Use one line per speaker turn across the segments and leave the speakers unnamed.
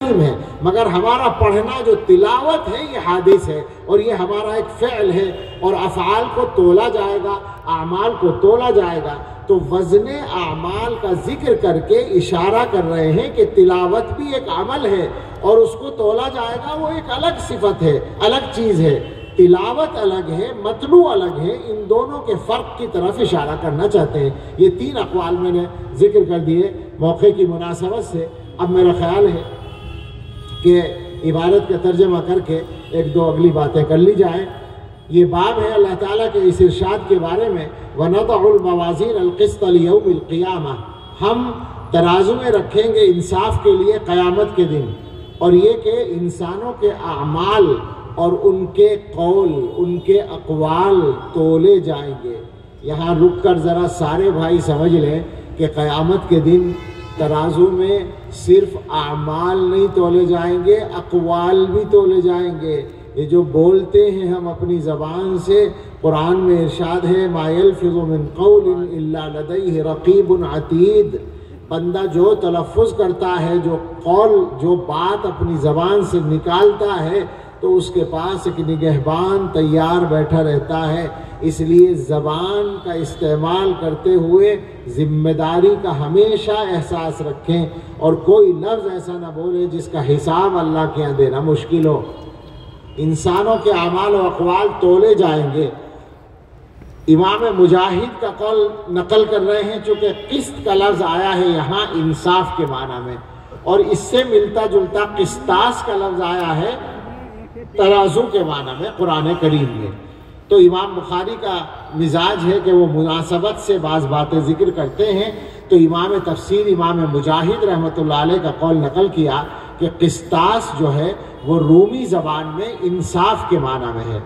ہے، مگر ہمارا پڑھنا جو تلاوت ہے یہ حادث ہے، اور یہ ہمارا ایک فعل ہے، اور افعال کو تولا جائے گا، اعمال کو تولا جائے گا۔ تو وزن اعمال کا ذکر کر کے اشارہ کر رہے ہیں کہ تلاوت بھی ایک عمل ہے، اور اس کو تولا جائے گا، وہ ایک الگ صفت ہے، الگ چیز ہے۔ تلاوت الگ ہے، متلو الگ ہے، ان دونوں کے فرق کی طرف اشارہ کرنا چاہتے ہیں۔ یہ تین اقوال میں نے ذکر کر دیے موقع کی مناسبت سے۔ اب میرا خیال ہے کہ عبارت کا ترجمہ کر کے ایک دو اگلی باتیں کر لی جائیں۔ یہ باب ہے اللہ تعالیٰ کے اس ارشاد کے بارے میں، وَنَضَعُ الْمَوَازِينَ الْقِسْطَ لِيَوْمِ الْقِيَامَةِ، ہم ترازو میں رکھیں گے انصاف کے لیے قیامت کے دن، اور یہ کہ انسانوں کے اعمال اور ان کے قول، ان کے اقوال تولے جائیں گے۔ یہاں رک کر ذرا سارے بھائی سمجھ لیں کہ قیامت کے دن ترازو میں صرف اعمال نہیں تولے جائیں گے، اقوال بھی تولے جائیں گے۔ یہ جو بولتے ہیں ہم اپنی زبان سے، قرآن میں ارشاد ہے مَا يَلْفِظُ مِنْ قَوْلٍ إِلَّا لَدَيْهِ رَقِيبٌ عَتِيدٌ، بندہ جو تلفظ کرتا ہے، جو قول، جو بات اپنی زبان سے نکالتا ہے، تو اس کے پاس ایک نگہبان تیار بیٹھا رہتا ہے۔ اس لیے زبان کا استعمال کرتے ہوئے ذمہ داری کا ہمیشہ احساس رکھیں، اور کوئی لفظ ایسا نہ بولے جس کا حساب اللہ کے یہاں دینا مشکل ہو۔ انسانوں کے اعمال و اقوال تولے جائیں گے۔ امام مجاہد کا قول نقل کر رہے ہیں، چونکہ قسط کا لفظ آیا ہے یہاں انصاف کے معنی میں، اور اس سے ملتا جلتا قسطاس کا لفظ آیا ہے ترازو کے معنی میں قرآن کریم میں۔ تو امام بخاری کا مزاج ہے کہ وہ مناسبت سے بعض باتیں ذکر کرتے ہیں، تو امام تفسیر امام مجاہد رحمۃ اللہ علیہ کا قول نقل کیا کہ قسطاس جو ہے وہ رومی زبان میں انصاف کے معنی میں ہے۔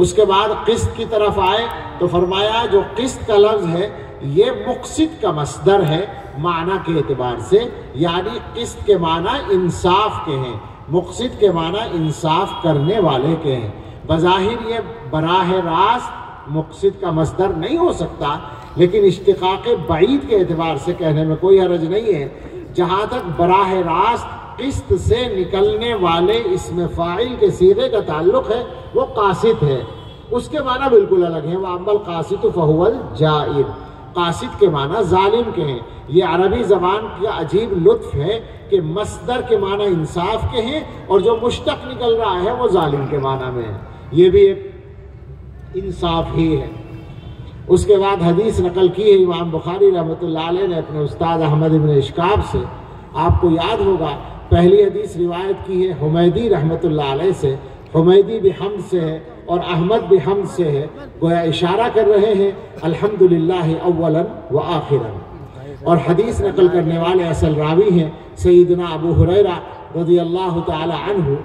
اس کے بعد قسط کی طرف آئے تو فرمایا جو قسط کا لفظ ہے یہ مقسط کا مصدر ہے معنی کے اعتبار سے، یعنی قسط کے معنی انصاف کے ہیں، مقسط کے معنی انصاف کرنے والے کے ہیں۔ بظاہر یہ براہ راست مقسط کا مصدر نہیں ہو سکتا، لیکن اشتقاق بعید کے اعتبار سے کہنے میں کوئی حرج نہیں ہے۔ جہاں تک براہ راست قسط سے نکلنے والے اسم فاعل کے صیغے کا تعلق ہے وہ قاسط ہے، اس کے معنی بالکل الگ ہیں۔ وَأَمَّا الْقَاسِطُ فَهُوَ الْجَائِرُ، قاسط کے معنی ظالم کے ہیں۔ یہ عربی زبان کا عجیب لطف ہے کہ مصدر کے معنی انصاف کے ہیں، اور جو مشتق نکل رہا ہے وہ ظالم کے معنی میں ہے، یہ بھی ایک انصاف ہی ہے۔ اس کے بعد حدیث نقل کی ہے امام بخاری رحمۃ اللہ علیہ نے اپنے استاد احمد بن اشکاب سے۔ آپ کو یاد ہوگا پہلی حدیث روایت کی ہے حمیدی رحمۃ اللہ علیہ سے، حمیدی بحمد سے ہے اور احمد بحمد سے ہے، گویا اشارہ کر رہے ہیں الحمدللہ اولا و آخرا۔ اور حدیث نقل کرنے والے اصل راوی ہیں سیدنا ابو ہریرہ رضی اللہ تعالی عنہ،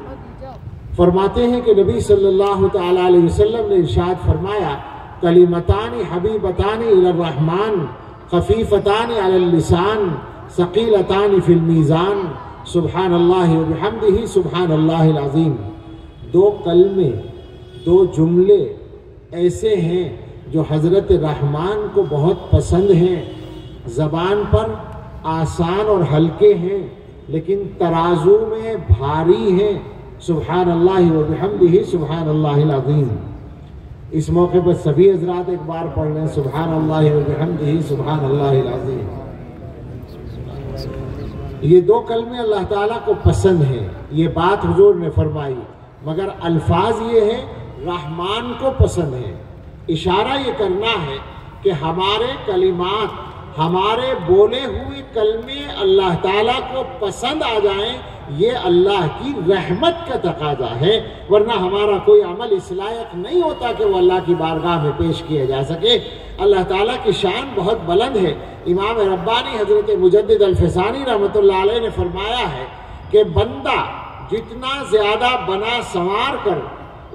فرماتے ہیں کہ نبی صلی اللہ تعالی علیہ وسلم نے ارشاد فرمایا کلمتان حبیبتان الی الرحمن خفیفتان علی اللسان ثقیلتان فی المیزان سبحان اللہ وبحمدہ سبحان اللہ العظیم۔ دو کلمے، دو جملے ایسے ہیں جو حضرت رحمان کو بہت پسند ہیں، زبان پر آسان اور ہلکے ہیں لیکن ترازو میں بھاری ہیں، سبحان اللہ وبحمدہ سبحان اللہ العظیم۔ اس موقع پر سبھی حضرات ایک بار پڑھ لیں سبحان اللہ وبحمدہ سبحان اللہ العظیم۔ یہ دو کلمے اللہ تعالیٰ کو پسند ہیں، یہ بات حضور نے فرمائی، مگر الفاظ یہ ہیں رحمان کو پسند ہیں۔ اشارہ یہ کرنا ہے کہ ہمارے کلمات، ہمارے بولے ہوئے کلمے اللہ تعالیٰ کو پسند آ جائیں، یہ اللہ کی رحمت کا تقاضا ہے، ورنہ ہمارا کوئی عمل اس لائق نہیں ہوتا کہ وہ اللہ کی بارگاہ میں پیش کیا جا سکے۔ اللہ تعالیٰ کی شان بہت بلند ہے۔ امام ربانی حضرت مجدد الفسانی رحمۃ اللہ علیہ نے فرمایا ہے کہ بندہ جتنا زیادہ بنا سنوار کر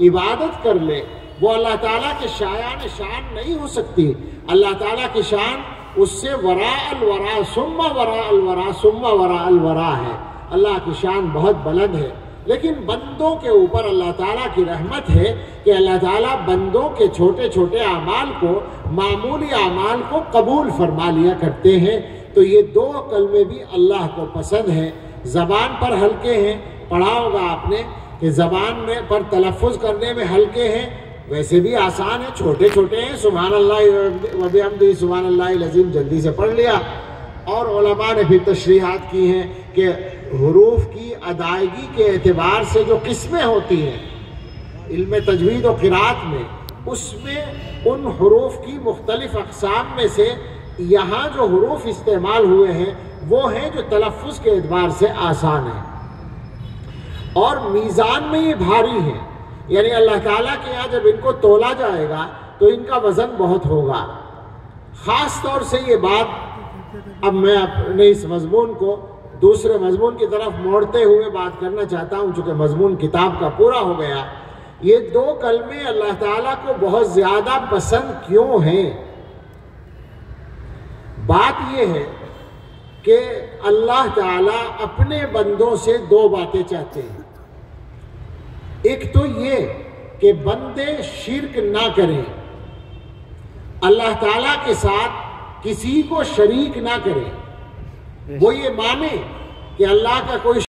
عبادت کر لے وہ اللہ تعالیٰ کے شایان شان نہیں ہو سکتی۔ اللہ تعالیٰ کی شان اس سے وراء الورا ثم وراء الورا ثم وراء الورا ہے۔ اللہ کی شان بہت بلند ہے، لیکن بندوں کے اوپر اللہ تعالیٰ کی رحمت ہے کہ اللہ تعالیٰ بندوں کے چھوٹے چھوٹے اعمال کو، معمولی اعمال کو قبول فرما لیا کرتے ہیں۔ تو یہ دو کلمے بھی اللہ کو پسند ہیں۔ زبان پر ہلکے ہیں، پڑھا ہوگا آپ نے کہ زبان میں پر تلفظ کرنے میں ہلکے ہیں، ویسے بھی آسان ہے، چھوٹے چھوٹے ہیں، سبحان اللہ و بحمدہ سبحان اللہ العظیم جلدی سے پڑھ لیا۔ اور علماء نے بھی تشریحات کی ہیں کہ حروف کی ادائیگی کے اعتبار سے جو قسمیں ہوتی ہیں علم تجوید و قرات میں، اس میں ان حروف کی مختلف اقسام میں سے یہاں جو حروف استعمال ہوئے ہیں وہ ہیں جو تلفظ کے اعتبار سے آسان ہیں، اور میزان میں یہ بھاری ہیں، یعنی اللہ تعالیٰ کے یہاں جب ان کو تولا جائے گا تو ان کا وزن بہت ہوگا۔ خاص طور سے یہ بات اب میں اپنے اس مضمون کو دوسرے مضمون کی طرف موڑتے ہوئے بات کرنا چاہتا ہوں، چونکہ مضمون کتاب کا پورا ہو گیا۔ یہ دو کلمے اللہ تعالیٰ کو بہت زیادہ پسند کیوں ہیں؟ بات یہ ہے کہ اللہ تعالیٰ اپنے بندوں سے دو باتیں چاہتے ہیں۔ ایک تو یہ کہ بندے شرک نہ کریں، اللہ تعالیٰ کے ساتھ کسی کو شریک نہ کریں، وہ یہ مانے کہ اللہ کا کوئی